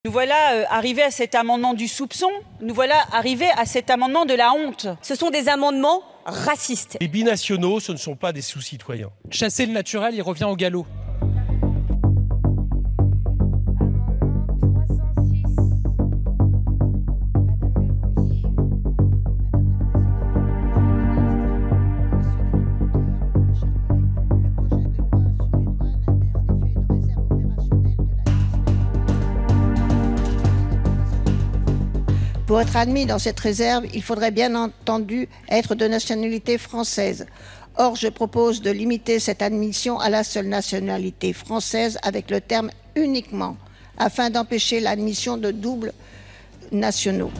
Nous voilà arrivés à cet amendement du soupçon, nous voilà arrivés à cet amendement de la honte. Ce sont des amendements racistes. Les binationaux, ce ne sont pas des sous-citoyens. Chasser le naturel, il revient au galop. Pour être admis dans cette réserve, il faudrait bien entendu être de nationalité française. Or, je propose de limiter cette admission à la seule nationalité française avec le terme « uniquement » afin d'empêcher l'admission de doubles nationaux.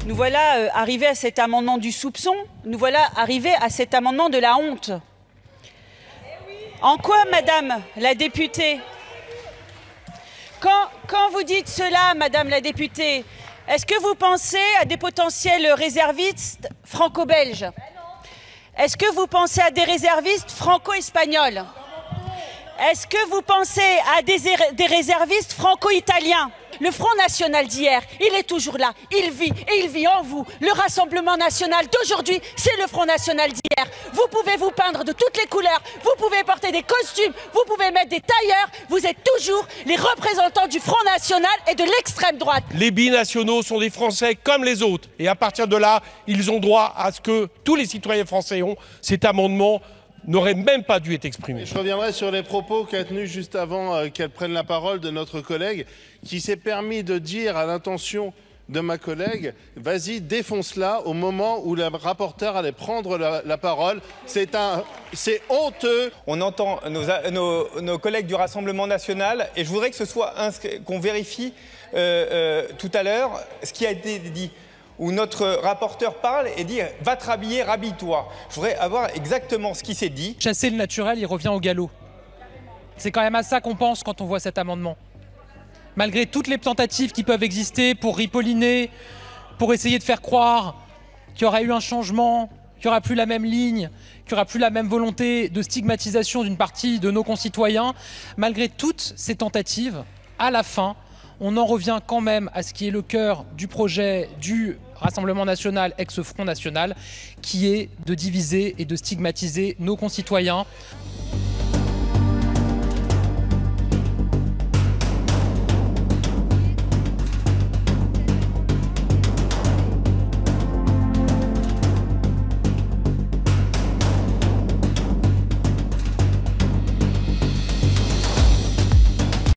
Nous voilà arrivés à cet amendement du soupçon, nous voilà arrivés à cet amendement de la honte. En quoi, madame la députée, quand vous dites cela, madame la députée, est-ce que vous pensez à des potentiels réservistes franco-belges? Est-ce que vous pensez à des réservistes franco-espagnols? Est-ce que vous pensez à des réservistes franco-italiens? Le Front National d'hier, il est toujours là, il vit et il vit en vous. Le Rassemblement National d'aujourd'hui, c'est le Front National d'hier. Vous pouvez vous peindre de toutes les couleurs, vous pouvez porter des costumes, vous pouvez mettre des tailleurs, vous êtes toujours les représentants du Front National et de l'extrême droite. Les binationaux sont des Français comme les autres. Et à partir de là, ils ont droit à ce que tous les citoyens français ont. Cet amendement n'aurait même pas dû être exprimé. Je reviendrai sur les propos qu'a tenus juste avant qu'elle prenne la parole de notre collègue, qui s'est permis de dire à l'intention de ma collègue « Vas-y, défonce-la » au moment où le rapporteur allait prendre la parole. C'est honteux. On entend nos collègues du Rassemblement National et je voudrais que ce soit qu'on vérifie tout à l'heure ce qui a été dit, où notre rapporteur parle et dit « Va te rhabiller, rhabille-toi ». Je voudrais avoir exactement ce qui s'est dit. Chasser le naturel, il revient au galop. C'est quand même à ça qu'on pense quand on voit cet amendement. Malgré toutes les tentatives qui peuvent exister pour ripolliner, pour essayer de faire croire qu'il y aura eu un changement, qu'il n'y aura plus la même ligne, qu'il n'y aura plus la même volonté de stigmatisation d'une partie de nos concitoyens, malgré toutes ces tentatives, à la fin, on en revient quand même à ce qui est le cœur du projet du Rassemblement National ex-Front National, qui est de diviser et de stigmatiser nos concitoyens.